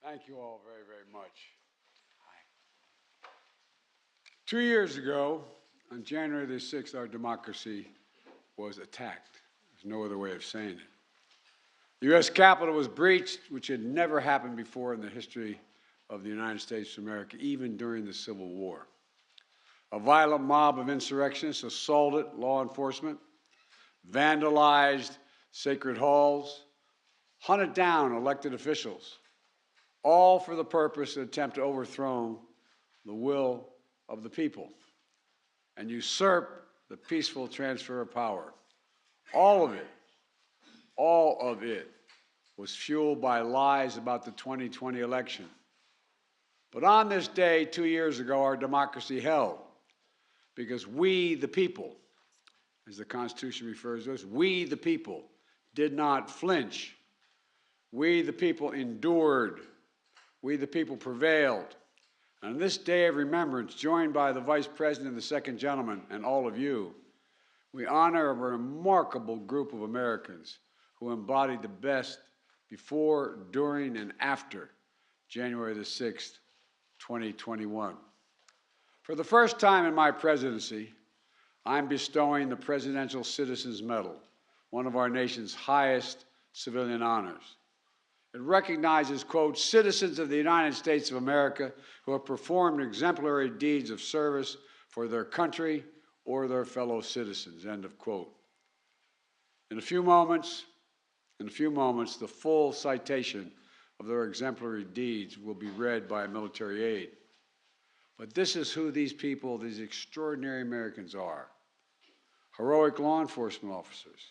Thank you all very, very much. 2 years ago, on January the 6th, our democracy was attacked. There's no other way of saying it. The U.S. Capitol was breached, which had never happened before in the history of the United States of America, even during the Civil War. A violent mob of insurrectionists assaulted law enforcement, vandalized sacred halls, hunted down elected officials, all for the purpose and attempt to overthrow the will of the people and usurp the peaceful transfer of power. All of it was fueled by lies about the 2020 election. But on this day, 2 years ago, our democracy held because we, the people, as the Constitution refers to us, we, the people, did not flinch. We, the people, endured. We, the people, prevailed. And on this day of remembrance, joined by the Vice President and the Second Gentleman and all of you, we honor a remarkable group of Americans who embodied the best before, during, and after January the 6th, 2021. For the first time in my presidency, I'm bestowing the Presidential Citizens Medal, one of our nation's highest civilian honors. It recognizes, quote, citizens of the United States of America who have performed exemplary deeds of service for their country or their fellow citizens, end of quote. In a few moments, the full citation of their exemplary deeds will be read by a military aide. But this is who these people, these extraordinary Americans are. Heroic law enforcement officers.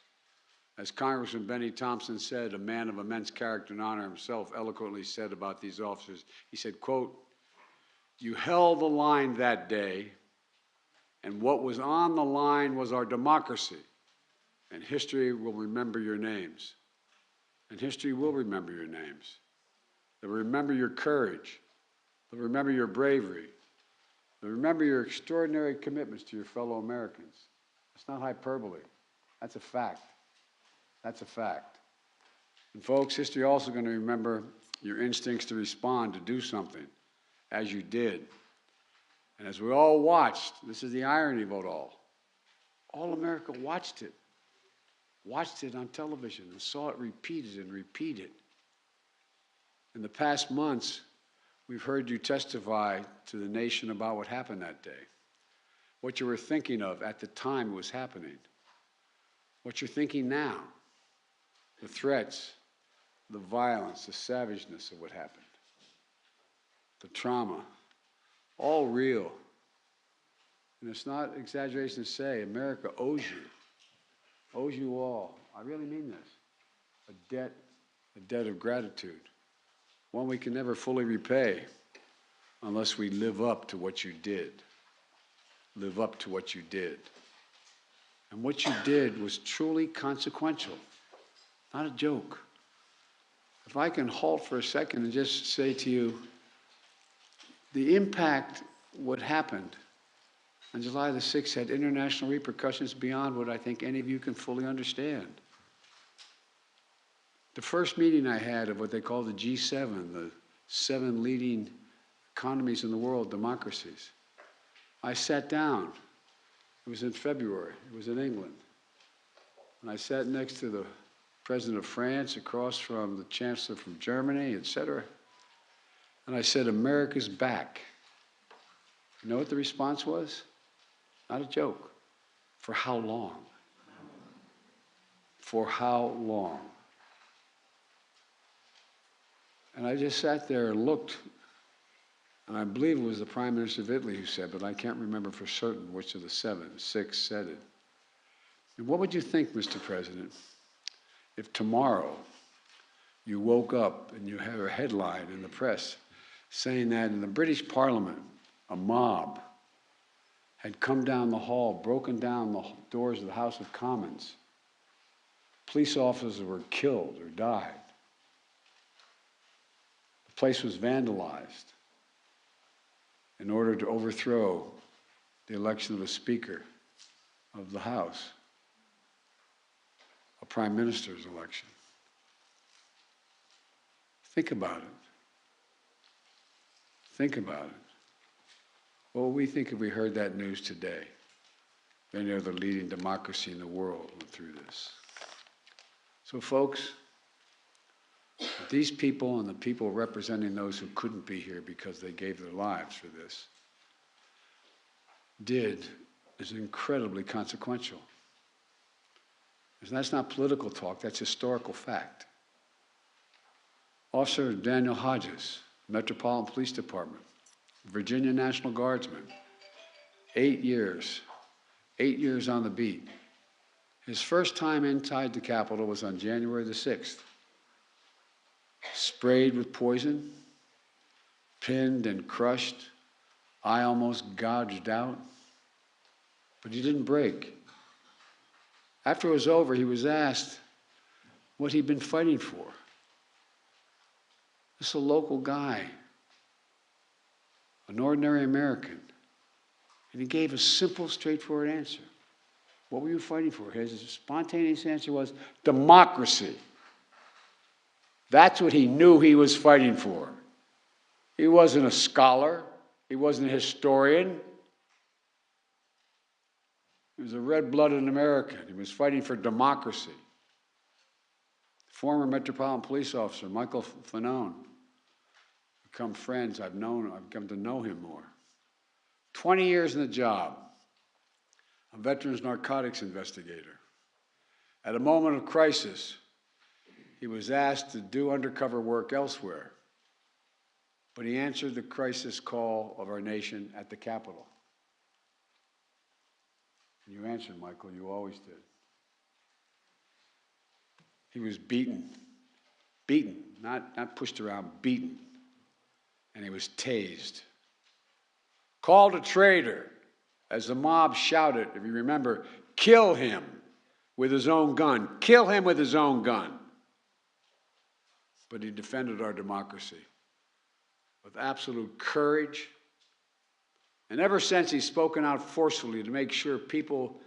As Congressman Benny Thompson said, a man of immense character and honor himself eloquently said about these officers, he said, quote, "You held the line that day, and what was on the line was our democracy, and history will remember your names." And history will remember your names. They'll remember your courage. They'll remember your bravery. They'll remember your extraordinary commitments to your fellow Americans. It's not hyperbole. That's a fact. That's a fact. And folks, history also going to remember your instincts to respond, to do something, as you did. And as we all watched, this is the irony of it all America watched it on television and saw it repeated and repeated. In the past months, we've heard you testify to the nation about what happened that day, what you were thinking of at the time it was happening, what you're thinking now, the threats, the violence, the savageness of what happened, the trauma, all real. And it's not exaggeration to say America owes you all. I really mean this. A debt of gratitude, one we can never fully repay unless we live up to what you did. Live up to what you did. And what you did was truly consequential, not a joke. If I can halt for a second and just say to you, the impact what happened on July the 6th had international repercussions beyond what I think any of you can fully understand. The first meeting I had of what they call the G7, the 7 leading economies in the world, democracies, I sat down. It was in February. It was in England. And I sat next to the President of France, across from the Chancellor from Germany, etc. And I said, America's back. You know what the response was? Not a joke. For how long? For how long? And I just sat there and looked, and I believe it was the Prime Minister of Italy who said, but I can't remember for certain which of the 6 said it. And what would you think, Mr. President, if tomorrow you woke up and you have a headline in the press saying that in the British Parliament, a mob had come down the hall, broken down the doors of the House of Commons. Police officers were killed or died. The place was vandalized in order to overthrow the election of a Speaker of the House, a Prime Minister's election. Think about it. Think about it. What would we think if we heard that news today? Any other leading democracy in the world went through this. So folks, these people and the people representing those who couldn't be here because they gave their lives for this is incredibly consequential. And that's not political talk, that's historical fact. Officer Daniel Hodges, Metropolitan Police Department, Virginia National Guardsman, 8 years on the beat. His first time inside the Capitol was on January the 6th. Sprayed with poison, pinned and crushed, eye almost gouged out, but he didn't break. After it was over, he was asked what he'd been fighting for. This is a local guy, an ordinary American, and he gave a simple, straightforward answer. What were you fighting for? His spontaneous answer was democracy. That's what he knew he was fighting for. He wasn't a scholar. He wasn't a historian. He was a red-blooded American. He was fighting for democracy. Former Metropolitan Police Officer Michael Fanone, become friends. I've come to know him more. 20 years in the job, a veterans narcotics investigator. At a moment of crisis, he was asked to do undercover work elsewhere, but he answered the crisis call of our nation at the Capitol. And you answered, Michael, you always did. He was beaten, not pushed around, beaten, and he was tased. Called a traitor as the mob shouted, if you remember, kill him with his own gun, kill him with his own gun. But he defended our democracy with absolute courage. And ever since, he's spoken out forcefully to make sure people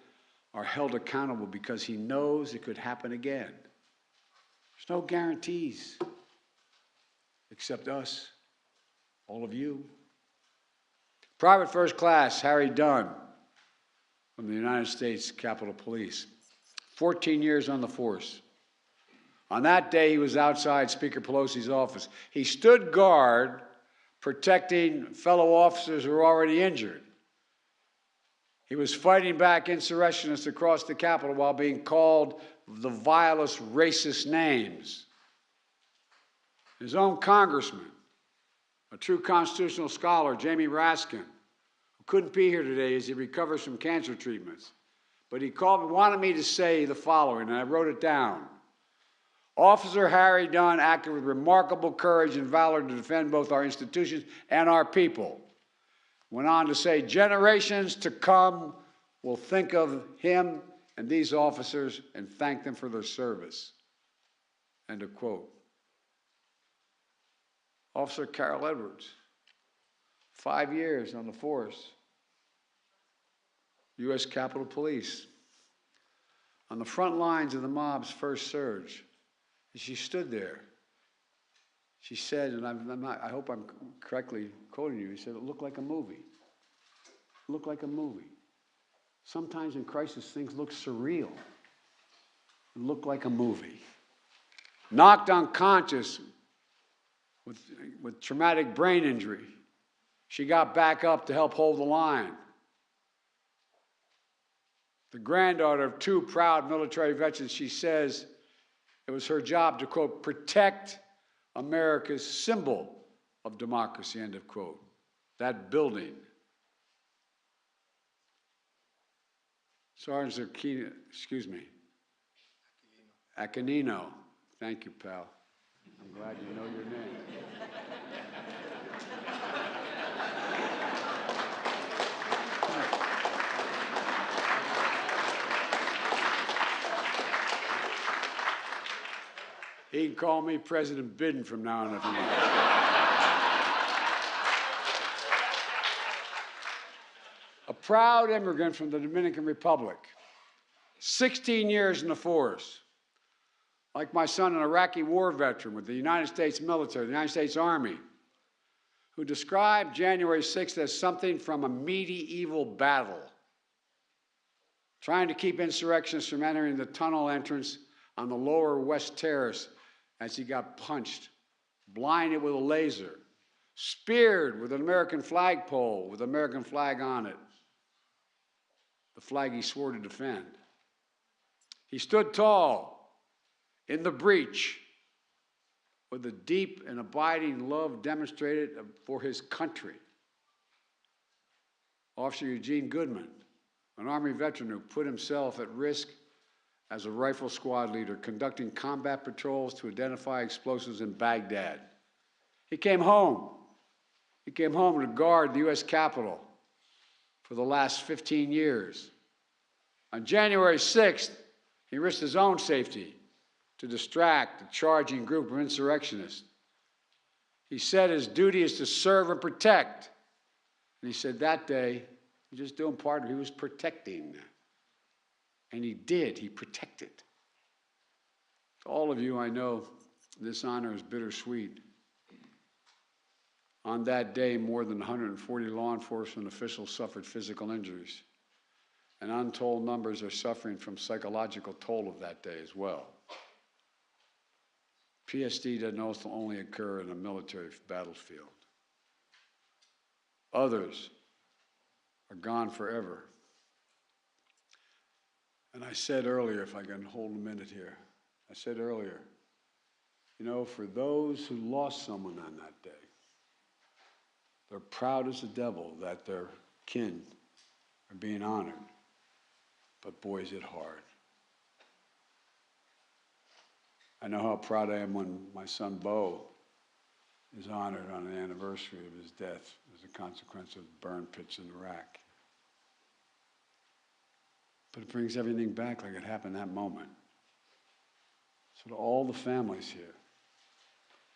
are held accountable because he knows it could happen again. There's no guarantees except us, all of you. Private First Class Harry Dunn from the United States Capitol Police, 14 years on the force. On that day, he was outside Speaker Pelosi's office. He stood guard protecting fellow officers who were already injured. He was fighting back insurrectionists across the Capitol while being called the vilest, racist names. His own congressman, a true constitutional scholar, Jamie Raskin, who couldn't be here today as he recovers from cancer treatments, but he called and wanted me to say the following, and I wrote it down. Officer Harry Dunn acted with remarkable courage and valor to defend both our institutions and our people. Went on to say, generations to come will think of him and these officers and thank them for their service. End of quote. Officer Carol Edwards, 5 years on the force, U.S. Capitol Police, on the front lines of the mob's first surge. And she stood there. She said, and I hope I'm correctly quoting you, she said, it looked like a movie. It looked like a movie. Sometimes in crisis, things look surreal. It looked like a movie. Knocked unconscious with traumatic brain injury. She got back up to help hold the line. The granddaughter of two proud military veterans, she says it was her job to, quote, protect America's symbol of democracy, end of quote. That building. Sergeant Aquino, Aquilino. Thank you, pal. I'm glad you know your name. He can call me President Biden from now on if he wants. A proud immigrant from the Dominican Republic, 16 years in the force. Like my son, an Iraqi war veteran with the United States military, the United States Army. who described January 6th as something from a medieval battle, trying to keep insurrectionists from entering the tunnel entrance on the lower West Terrace as he got punched, blinded with a laser, speared with an American flagpole with the American flag on it, the flag he swore to defend. He stood tall in the breach with a deep and abiding love demonstrated for his country. Officer Eugene Goodman, an Army veteran who put himself at risk as a rifle squad leader, conducting combat patrols to identify explosives in Baghdad. He came home. He came home to guard the U.S. Capitol for the last 15 years. On January 6th, he risked his own safety to distract a charging group of insurrectionists. He said his duty is to serve and protect. And he said that day, he was just doing part of it, he was protecting. And he did, he protected. To all of you, I know this honor is bittersweet. On that day, more than 140 law enforcement officials suffered physical injuries, and untold numbers are suffering from psychological toll of that day as well. PSD doesn't only occur in a military battlefield. Others are gone forever. And I said earlier, if I can hold a minute here, I said earlier, you know, for those who lost someone on that day, they're proud as the devil that their kin are being honored. But boy, is it hard. I know how proud I am when my son Bo is honored on the anniversary of his death as a consequence of burn pits in Iraq. But it brings everything back like it happened that moment. So to all the families here,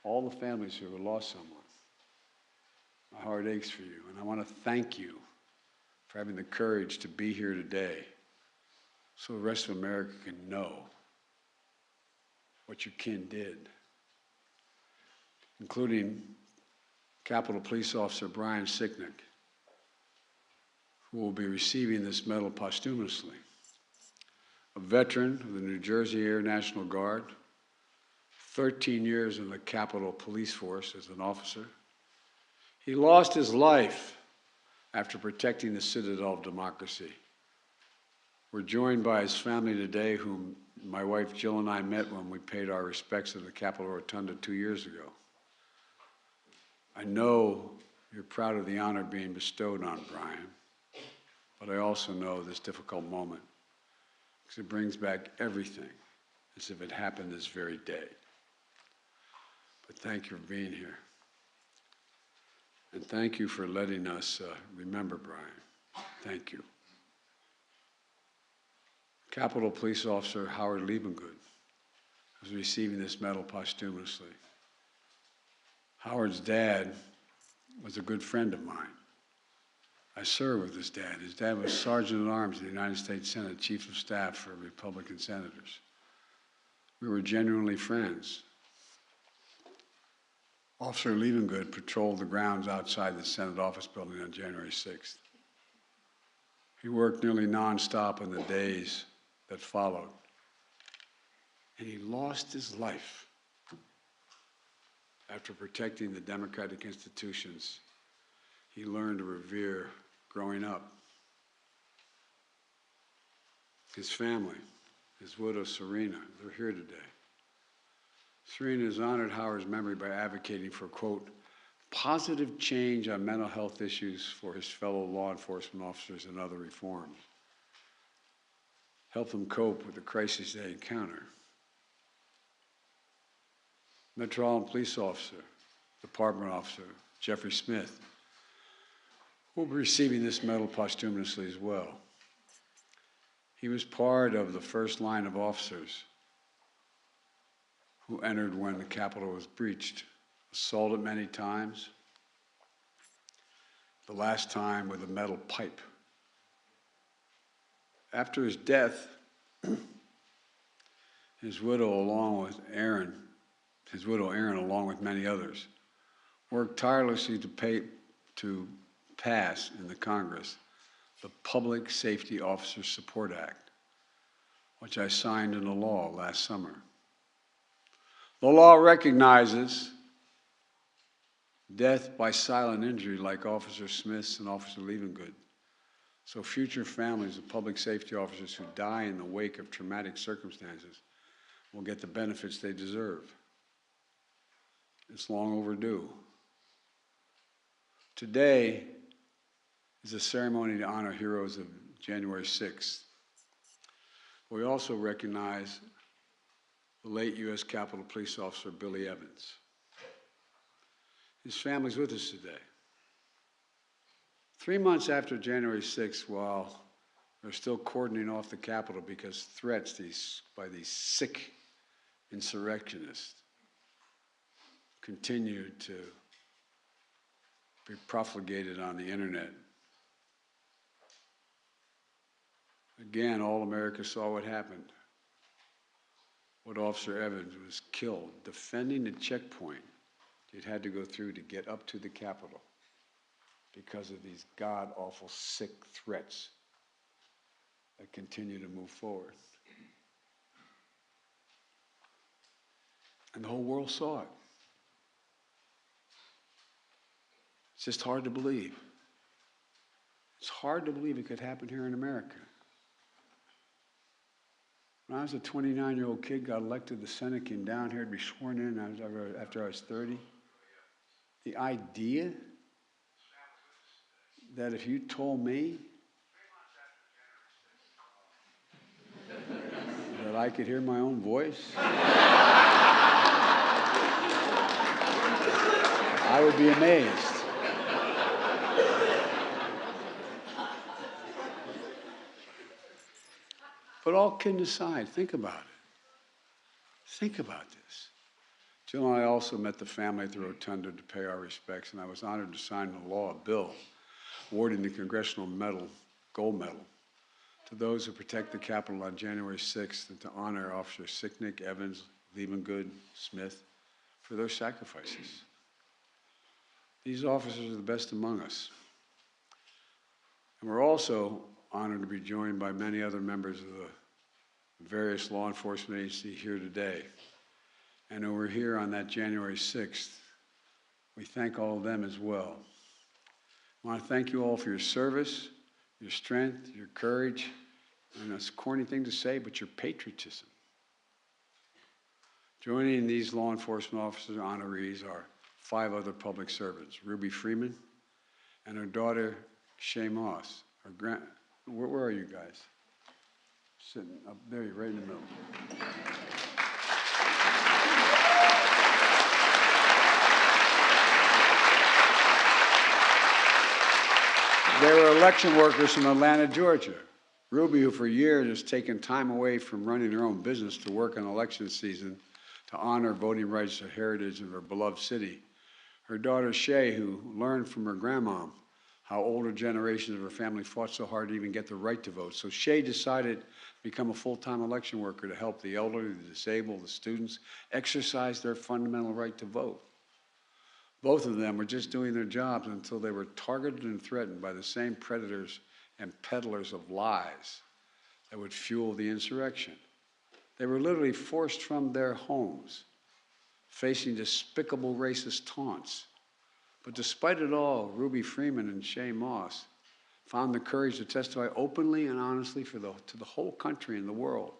all the families who have lost someone, my heart aches for you, and I want to thank you for having the courage to be here today so the rest of America can know what your kin did, including Capitol Police Officer Brian Sicknick, who will be receiving this medal posthumously. A veteran of the New Jersey Air National Guard, 13 years in the Capitol Police Force as an officer. He lost his life after protecting the citadel of democracy. We're joined by his family today, whom my wife Jill and I met when we paid our respects at the Capitol Rotunda 2 years ago. I know you're proud of the honor being bestowed on Brian, but I also know this difficult moment, because it brings back everything as if it happened this very day. But thank you for being here. And thank you for letting us remember Brian. Thank you. Capitol Police Officer Howard Liebengood is receiving this medal posthumously. Howard's dad was a good friend of mine. I served with his dad. His dad was Sergeant at Arms in the United States Senate, Chief of Staff for Republican senators. We were genuinely friends. Officer Liebengood patrolled the grounds outside the Senate office building on January 6th. He worked nearly nonstop in the days that followed, and he lost his life after protecting the democratic institutions he learned to revere growing up. His family, his widow Serena, they're here today. Serena has honored Howard's memory by advocating for, quote, positive change on mental health issues for his fellow law enforcement officers and other reforms. Help them cope with the crises they encounter. Metropolitan Police Officer, Department Officer Jeffrey Smith will be receiving this medal posthumously as well. He was part of the first line of officers who entered when the Capitol was breached, assaulted many times, the last time with a metal pipe. After his death, his widow Erin, along with many others, worked tirelessly to pass in the Congress the Public Safety Officer Support Act, which I signed into law last summer. The law recognizes death by silent injury like Officer Smith's and Officer Leavengood, so future families of public safety officers who die in the wake of traumatic circumstances will get the benefits they deserve. It's long overdue. Today is a ceremony to honor heroes of January 6th. We also recognize the late U.S. Capitol Police Officer Billy Evans. His family's with us today. 3 months after January 6th, while they're still cordoning off the Capitol because threats by these sick insurrectionists continued to be profligated on the internet. Again, all America saw what happened. What Officer Evans was killed defending the checkpoint he'd had to go through to get up to the Capitol because of these god-awful sick threats that continue to move forward. And the whole world saw it. It's just hard to believe. It's hard to believe it could happen here in America. When I was a 29-year-old kid, got elected to the Senate, came down here to be sworn in after I was 30. The idea that if you told me that I could hear my own voice, I would be amazed. But all kidding aside, think about it. Think about this. Jill and I also met the family at the Rotunda to pay our respects, and I was honored to sign into law a bill awarding the Congressional Medal, Gold Medal, to those who protect the Capitol on January 6th and to honor Officers Sicknick, Evans, Leavengood, Smith for their sacrifices. These officers are the best among us. And we're also honored to be joined by many other members of the various law enforcement agencies here today. And who were here on that January 6th. We thank all of them as well. I want to thank you all for your service, your strength, your courage, and it's a corny thing to say, but your patriotism. Joining these law enforcement officers honorees are 5 other public servants: Ruby Freeman and her daughter, Shay Moss. Where are you guys? Sitting up there, you're right in the middle. They were election workers from Atlanta, Georgia. Ruby, who for years has taken time away from running her own business to work on election season to honor voting rights and heritage of her beloved city. Her daughter, Shay, who learned from her grandma how older generations of her family fought so hard to even get the right to vote. So Shay decided to become a full-time election worker to help the elderly, the disabled, the students exercise their fundamental right to vote. Both of them were just doing their jobs until they were targeted and threatened by the same predators and peddlers of lies that would fuel the insurrection. They were literally forced from their homes, facing despicable racist taunts. But despite it all, Ruby Freeman and Shay Moss found the courage to testify openly and honestly to the whole country and the world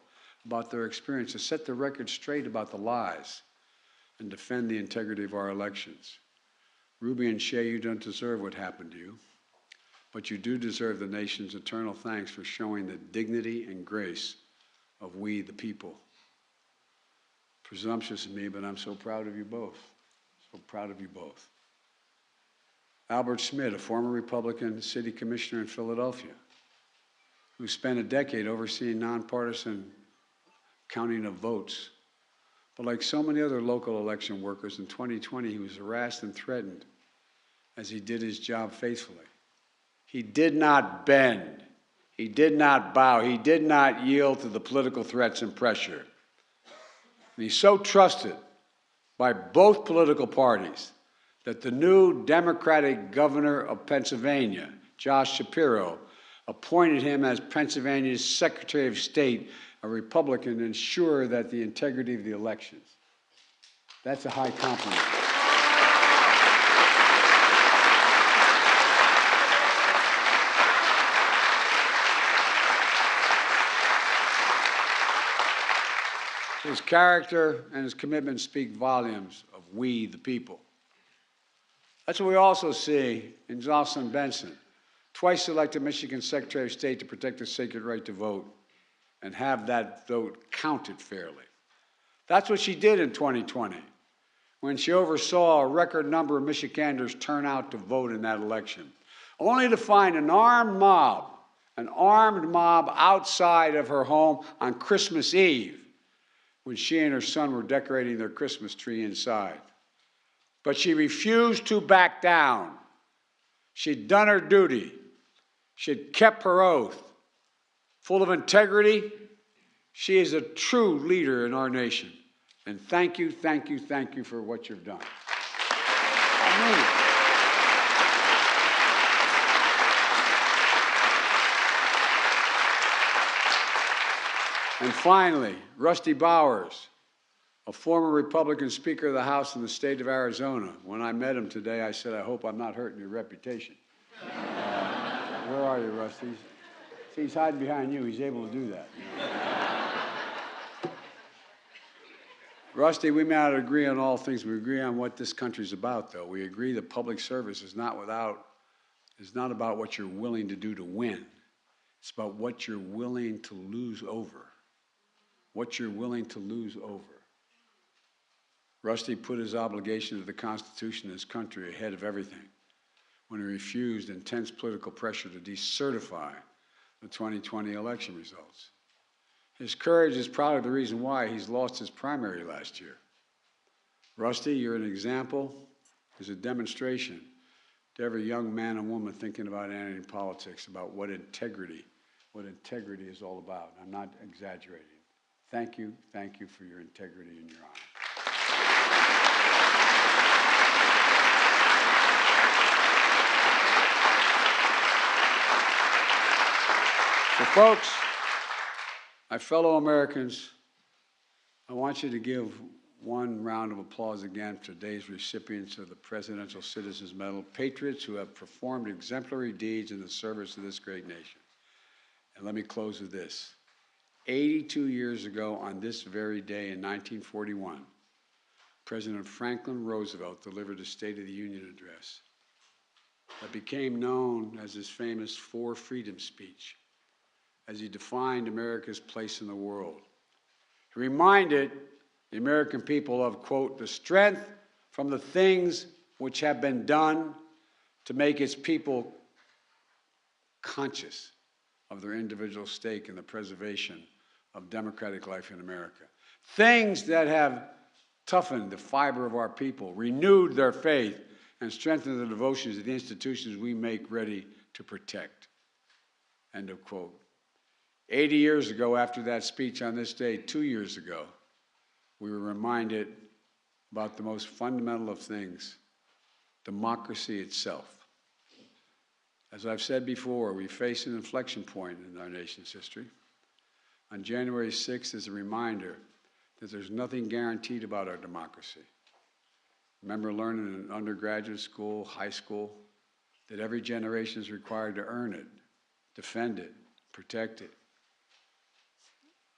about their experience, to set the record straight about the lies and defend the integrity of our elections. Ruby and Shay, you don't deserve what happened to you, but you do deserve the nation's eternal thanks for showing the dignity and grace of we, the people. Presumptuous of me, but I'm so proud of you both. So proud of you both. Albert Schmidt, a former Republican city commissioner in Philadelphia, who spent a decade overseeing nonpartisan counting of votes. But like so many other local election workers, in 2020, he was harassed and threatened as he did his job faithfully. He did not bend. He did not bow. He did not yield to the political threats and pressure. And he's so trusted by both political parties that the new Democratic governor of Pennsylvania, Josh Shapiro, appointed him as Pennsylvania's Secretary of State, a Republican, to ensure that the integrity of the elections. That's a high compliment. His character and his commitment speak volumes of we, the people. That's what we also see in Jocelyn Benson, twice elected Michigan Secretary of State to protect the sacred right to vote and have that vote counted fairly. That's what she did in 2020, when she oversaw a record number of Michiganders turn out to vote in that election, only to find an armed mob outside of her home on Christmas Eve, when she and her son were decorating their Christmas tree inside. But she refused to back down. She'd done her duty. She'd kept her oath. Full of integrity, she is a true leader in our nation. And thank you, thank you, thank you for what you've done. I mean it. And finally, Rusty Bowers, a former Republican Speaker of the House in the state of Arizona. When I met him today, I said, I hope I'm not hurting your reputation. Where are you, Rusty? See, he's hiding behind you. He's able to do that. Rusty, we may not agree on all things. We agree on what this country's about, though. We agree that public service is not about what you're willing to do to win. It's about what you're willing to lose over. What you're willing to lose over. Rusty put his obligation to the Constitution and his country ahead of everything when he refused intense political pressure to decertify the 2020 election results. His courage is probably the reason why he's lost his primary last year. Rusty, you're an example, is a demonstration to every young man and woman thinking about entering politics, about what integrity is all about. I'm not exaggerating. Thank you for your integrity and your honor. So folks, my fellow Americans, I want you to give one round of applause again for today's recipients of the Presidential Citizens Medal, patriots who have performed exemplary deeds in the service of this great nation. And let me close with this. 82 years ago on this very day in 1941, President Franklin Roosevelt delivered a State of the Union address that became known as his famous Four Freedoms speech, as he defined America's place in the world. He reminded the American people of, quote, the strength from the things which have been done to make its people conscious of their individual stake in the preservation of democratic life in America. Things that have toughened the fiber of our people, renewed their faith, and strengthened the devotions of the institutions we make ready to protect. End of quote. 80 years ago, after that speech on this day, 2 years ago, we were reminded about the most fundamental of things, democracy itself. As I've said before, we face an inflection point in our nation's history. On January 6th is a reminder that there's nothing guaranteed about our democracy. Remember learning in undergraduate school, high school, that every generation is required to earn it, defend it, protect it.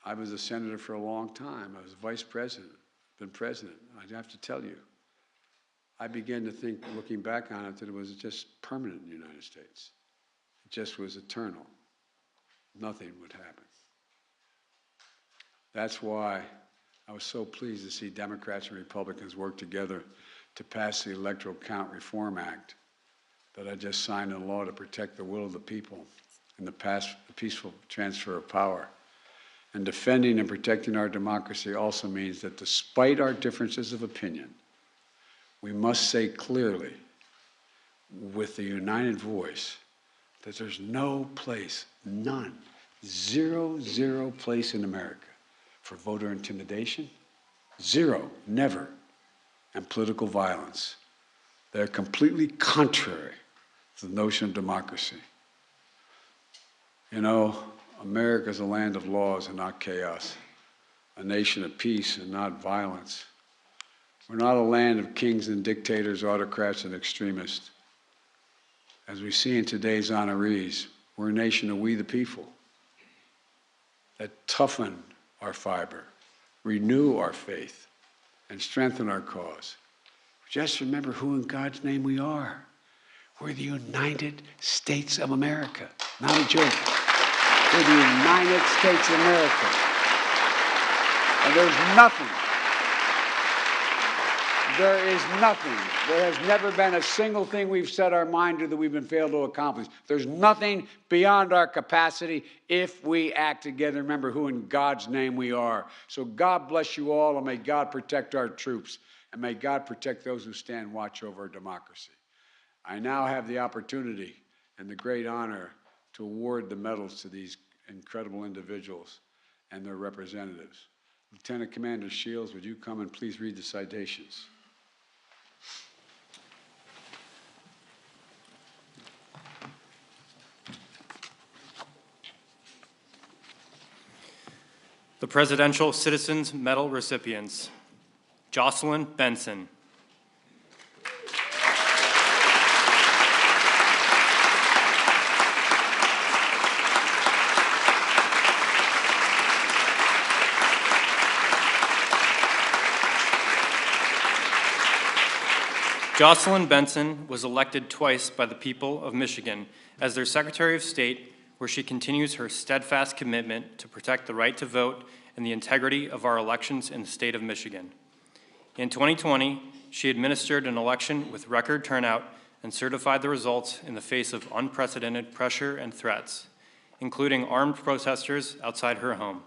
I was a senator for a long time. I was vice president, been president. I have to tell you, I began to think, looking back on it, that it was just permanent in the United States. It just was eternal. Nothing would happen. That's why I was so pleased to see Democrats and Republicans work together to pass the Electoral Count Reform Act that I just signed into law to protect the will of the people and the peaceful transfer of power. And defending and protecting our democracy also means that despite our differences of opinion, we must say clearly, with a united voice, that there's no place, none, zero place in America for voter intimidation, zero, never, and political violence. They're completely contrary to the notion of democracy. You know, America is a land of laws and not chaos, a nation of peace and not violence. We're not a land of kings and dictators, autocrats and extremists. As we see in today's honorees, we're a nation of we the people that toughen our fiber, renew our faith, and strengthen our cause. Just remember who in God's name we are. We're the United States of America. Not a joke. We're the United States of America. And there's nothing. There is nothing. There has never been a single thing we've set our mind to that we've been failed to accomplish. There's nothing beyond our capacity if we act together. Remember who in God's name we are. So God bless you all, and may God protect our troops, and may God protect those who stand watch over our democracy. I now have the opportunity and the great honor to award the medals to these incredible individuals and their representatives. Lieutenant Commander Shields, would you come and please read the citations? The Presidential Citizens Medal recipients: Jocelyn Benson, Jocelyn Benson was elected twice by the people of Michigan as their Secretary of State, where she continues her steadfast commitment to protect the right to vote and the integrity of our elections in the state of Michigan. In 2020, she administered an election with record turnout and certified the results in the face of unprecedented pressure and threats, including armed protesters outside her home.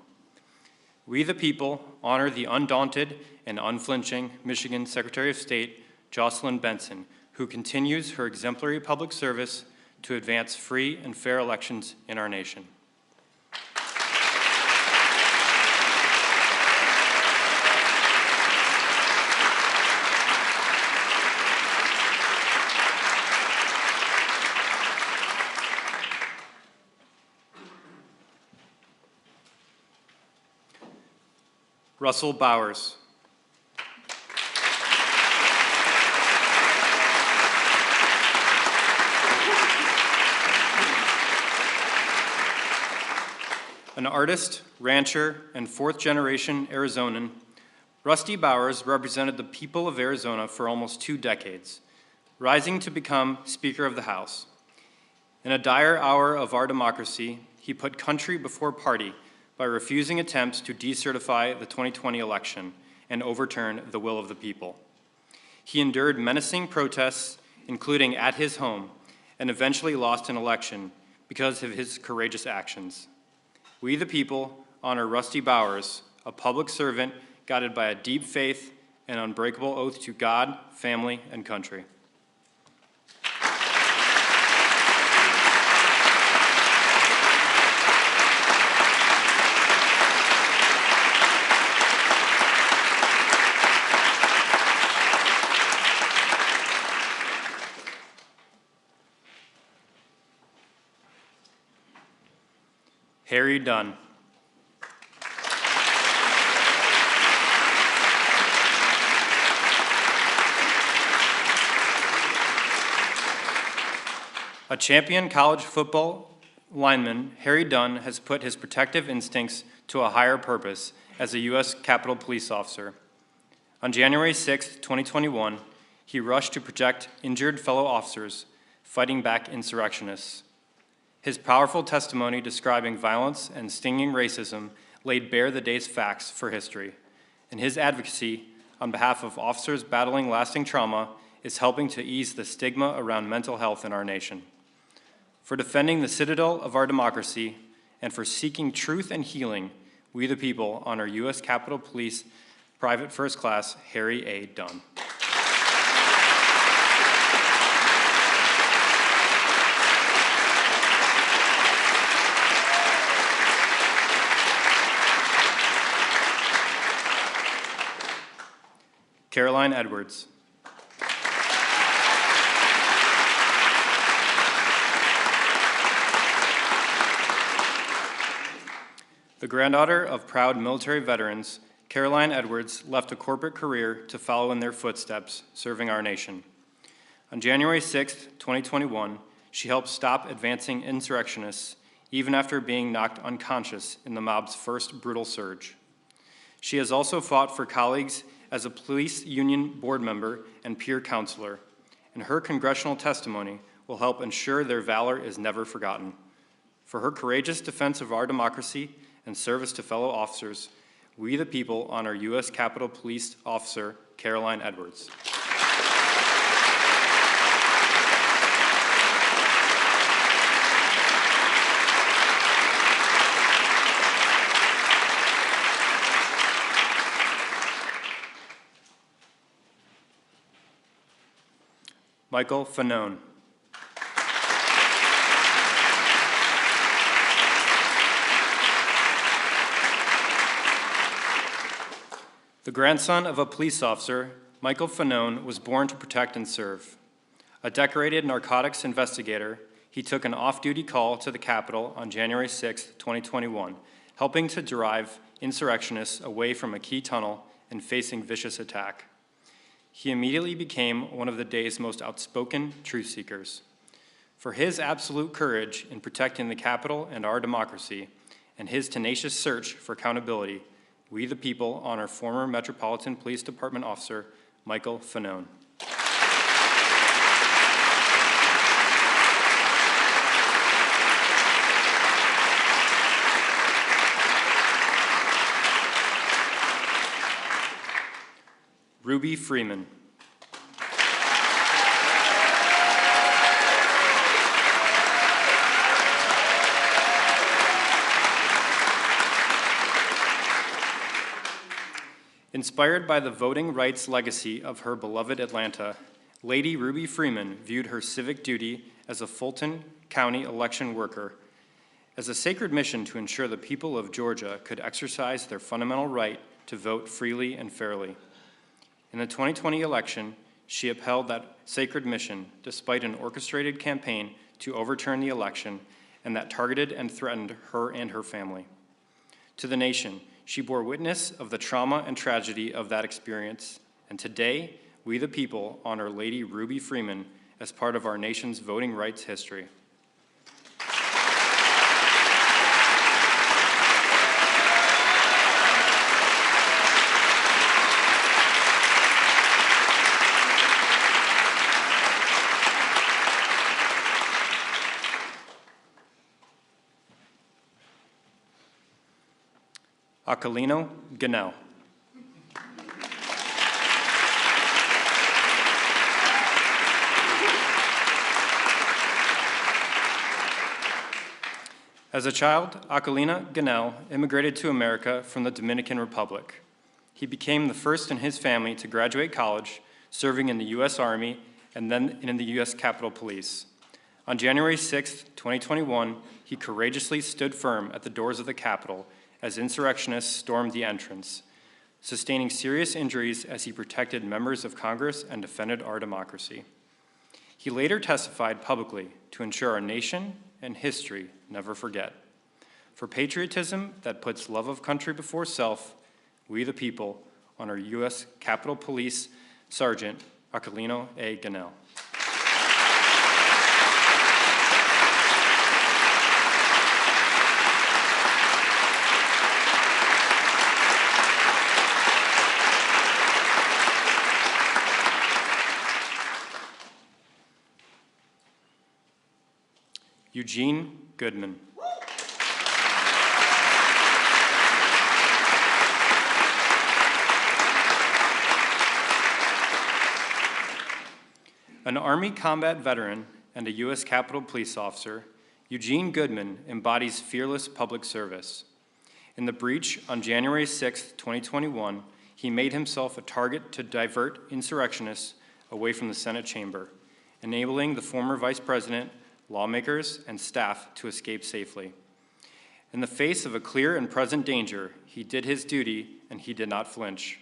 We the people honor the undaunted and unflinching Michigan Secretary of State, Jocelyn Benson, who continues her exemplary public service to advance free and fair elections in our nation. Russell Bowers. An artist, rancher, and fourth-generation Arizonan, Rusty Bowers represented the people of Arizona for almost 2 decades, rising to become Speaker of the House. In a dire hour of our democracy, he put country before party by refusing attempts to decertify the 2020 election and overturn the will of the people. He endured menacing protests, including at his home, and eventually lost an election because of his courageous actions. We the people honor Rusty Bowers, a public servant guided by a deep faith and unbreakable oath to God, family, and country. Harry Dunn. A champion college football lineman, Harry Dunn has put his protective instincts to a higher purpose as a U.S. Capitol Police officer. On January 6, 2021, he rushed to protect injured fellow officers fighting back insurrectionists. His powerful testimony describing violence and stinging racism laid bare the day's facts for history, and his advocacy on behalf of officers battling lasting trauma is helping to ease the stigma around mental health in our nation. For defending the citadel of our democracy and for seeking truth and healing, we the people honor U.S. Capitol Police Private First Class Harry A. Dunn. Caroline Edwards. The granddaughter of proud military veterans, Caroline Edwards left a corporate career to follow in their footsteps, serving our nation. On January 6, 2021, she helped stop advancing insurrectionists even after being knocked unconscious in the mob's first brutal surge. She has also fought for colleagues as a police union board member and peer counselor, and her congressional testimony will help ensure their valor is never forgotten. For her courageous defense of our democracy and service to fellow officers, we the people honor U.S. Capitol Police Officer Caroline Edwards. Michael Fanone. The grandson of a police officer, Michael Fanone was born to protect and serve. A decorated narcotics investigator, he took an off-duty call to the Capitol on January 6, 2021, helping to drive insurrectionists away from a key tunnel and facing vicious attack. He immediately became one of the day's most outspoken truth seekers. For his absolute courage in protecting the Capitol and our democracy, and his tenacious search for accountability, we the people honor former Metropolitan Police Department officer Michael Fanone. Ruby Freeman. Inspired by the voting rights legacy of her beloved Atlanta, Lady Ruby Freeman viewed her civic duty as a Fulton County election worker as a sacred mission to ensure the people of Georgia could exercise their fundamental right to vote freely and fairly. In the 2020 election, she upheld that sacred mission despite an orchestrated campaign to overturn the election and that targeted and threatened her and her family. To the nation, she bore witness of the trauma and tragedy of that experience, and today, we the people honor Lady Ruby Freeman as part of our nation's voting rights history. Aquilino Ganell. As a child, Aquilino Ganell immigrated to America from the Dominican Republic. He became the first in his family to graduate college, serving in the U.S. Army and then in the U.S. Capitol Police. On January 6, 2021, he courageously stood firm at the doors of the Capitol as insurrectionists stormed the entrance, sustaining serious injuries as he protected members of Congress and defended our democracy. He later testified publicly to ensure our nation and history never forget. For patriotism that puts love of country before self, we the people honor U.S. Capitol Police Sergeant Aquilino A. Ganell. Eugene Goodman. An Army combat veteran and a U.S. Capitol Police officer, Eugene Goodman embodies fearless public service. In the breach on January 6, 2021, he made himself a target to divert insurrectionists away from the Senate chamber, enabling the former vice president, lawmakers, and staff to escape safely. In the face of a clear and present danger, he did his duty and he did not flinch.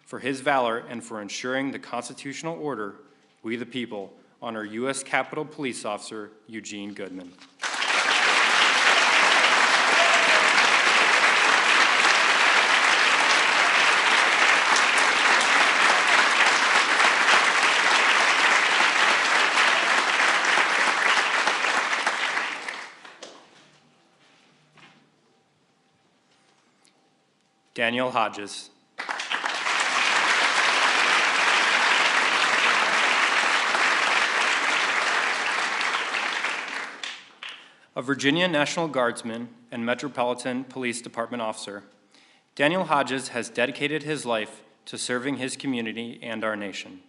For his valor and for ensuring the constitutional order, we the people honor U.S. Capitol Police Officer Eugene Goodman. Daniel Hodges. A Virginia National Guardsman and Metropolitan Police Department officer, Daniel Hodges has dedicated his life to serving his community and our nation.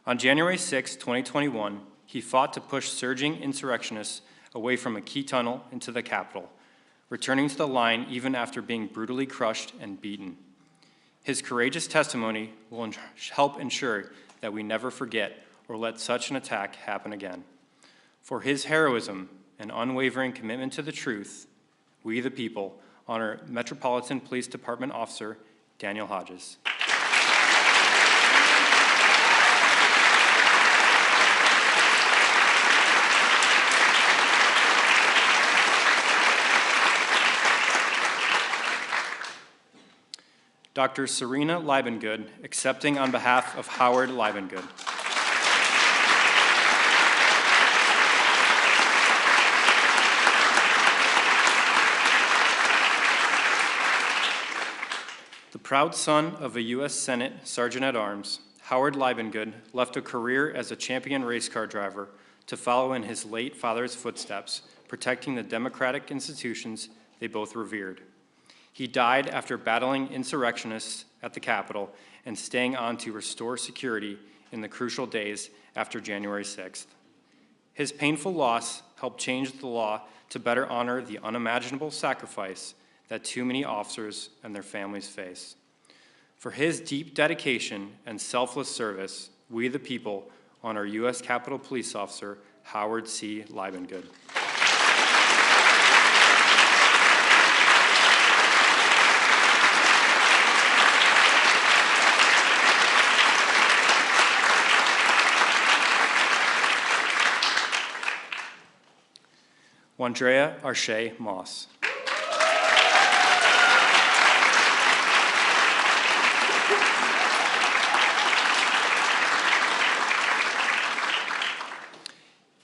On January 6, 2021, he fought to push surging insurrectionists away from a key tunnel into the Capitol, returning to the line even after being brutally crushed and beaten. His courageous testimony will help ensure that we never forget or let such an attack happen again. For his heroism and unwavering commitment to the truth, we the people honor Metropolitan Police Department Officer Daniel Hodges. Dr. Serena Liebengood, accepting on behalf of Howard Liebengood. The proud son of a U.S. Senate Sergeant-at-Arms, Howard Liebengood left a career as a champion race car driver to follow in his late father's footsteps, protecting the democratic institutions they both revered. He died after battling insurrectionists at the Capitol and staying on to restore security in the crucial days after January 6th. His painful loss helped change the law to better honor the unimaginable sacrifice that too many officers and their families face. For his deep dedication and selfless service, we the people honor U.S. Capitol Police Officer Howard C. Liebengood. Wandrea Arshay Moss.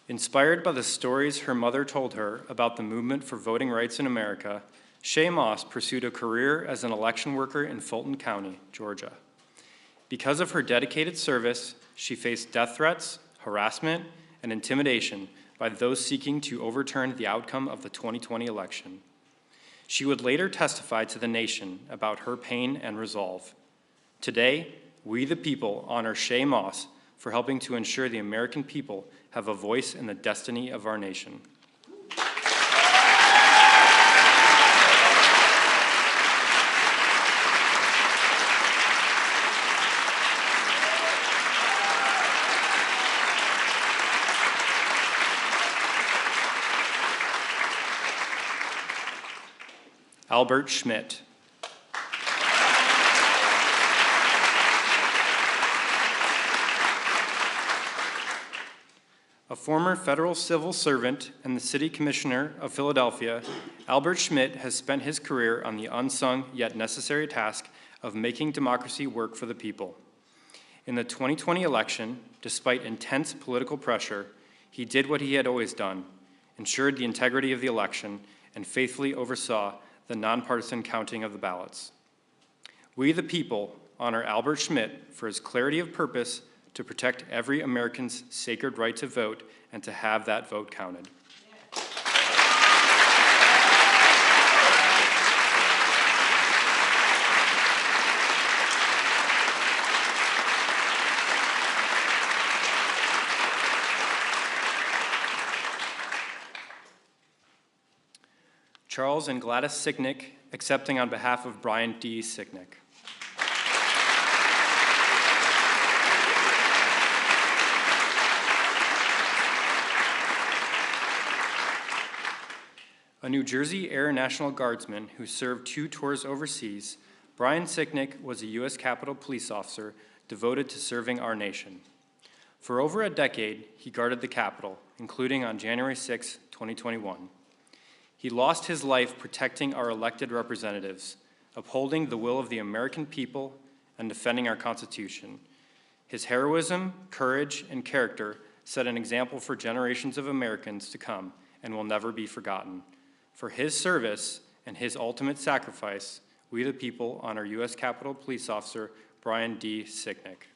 Inspired by the stories her mother told her about the movement for voting rights in America, Shay Moss pursued a career as an election worker in Fulton County, Georgia. Because of her dedicated service, she faced death threats, harassment, and intimidation by those seeking to overturn the outcome of the 2020 election. She would later testify to the nation about her pain and resolve. Today, we the people honor Shay Moss for helping to ensure the American people have a voice in the destiny of our nation. Albert Schmidt. A former federal civil servant and the city commissioner of Philadelphia, Albert Schmidt has spent his career on the unsung yet necessary task of making democracy work for the people. In the 2020 election, despite intense political pressure, he did what he had always done, ensured the integrity of the election, and faithfully oversaw the nonpartisan counting of the ballots. We the people honor Albert Schmidt for his clarity of purpose to protect every American's sacred right to vote and to have that vote counted. Charles and Gladys Sicknick, accepting on behalf of Brian D. Sicknick. A New Jersey Air National Guardsman who served 2 tours overseas, Brian Sicknick was a U.S. Capitol Police officer devoted to serving our nation. For over a decade, he guarded the Capitol, including on January 6, 2021. He lost his life protecting our elected representatives, upholding the will of the American people, and defending our Constitution. His heroism, courage, and character set an example for generations of Americans to come and will never be forgotten. For his service and his ultimate sacrifice, We the people honor U.S. Capitol Police Officer Brian D. Sicknick.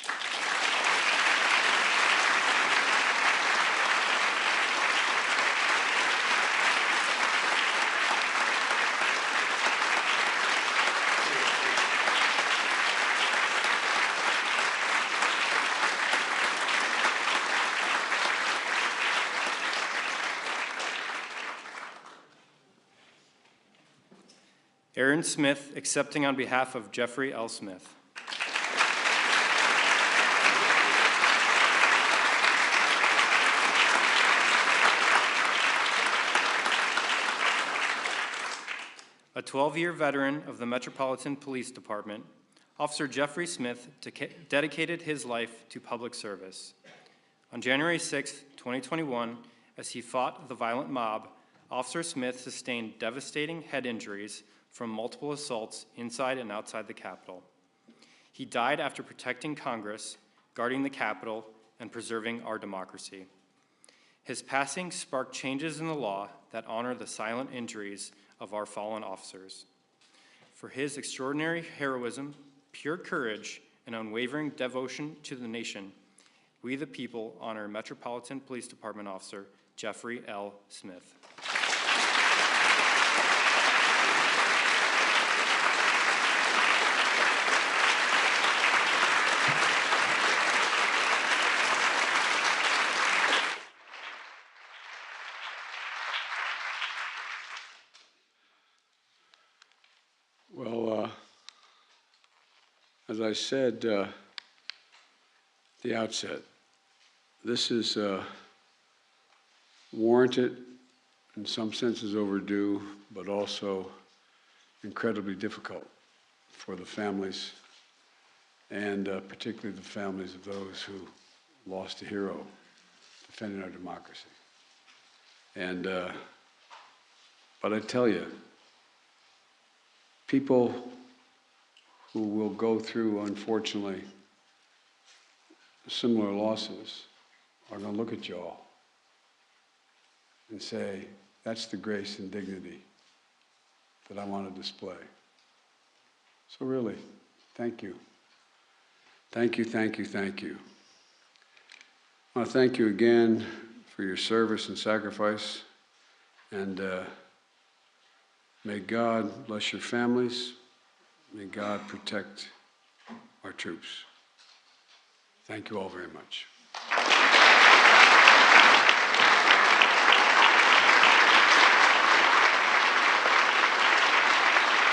Aaron Smith, accepting on behalf of Jeffrey L. Smith. A 12-year veteran of the Metropolitan Police Department, Officer Jeffrey Smith dedicated his life to public service. On January 6, 2021, as he fought the violent mob, Officer Smith sustained devastating head injuries from multiple assaults inside and outside the Capitol. He died after protecting Congress, guarding the Capitol, and preserving our democracy. His passing sparked changes in the law that honor the silent injuries of our fallen officers. For his extraordinary heroism, pure courage, and unwavering devotion to the nation, we the people honor Metropolitan Police Department Officer Jeffrey L. Smith. Well, as I said at the outset, this is warranted, in some senses overdue, but also incredibly difficult for the families, and particularly the families of those who lost a hero defending our democracy. And, but I tell you, people who will go through, unfortunately, similar losses are going to look at y'all and say, that's the grace and dignity that I want to display. So really, thank you. Thank you, thank you, thank you. I want to thank you again for your service and sacrifice, and may God bless your families. May God protect our troops. Thank you all very much.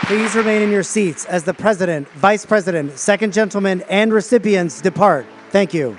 Please remain in your seats as the President, Vice President, Second Gentleman, and recipients depart. Thank you.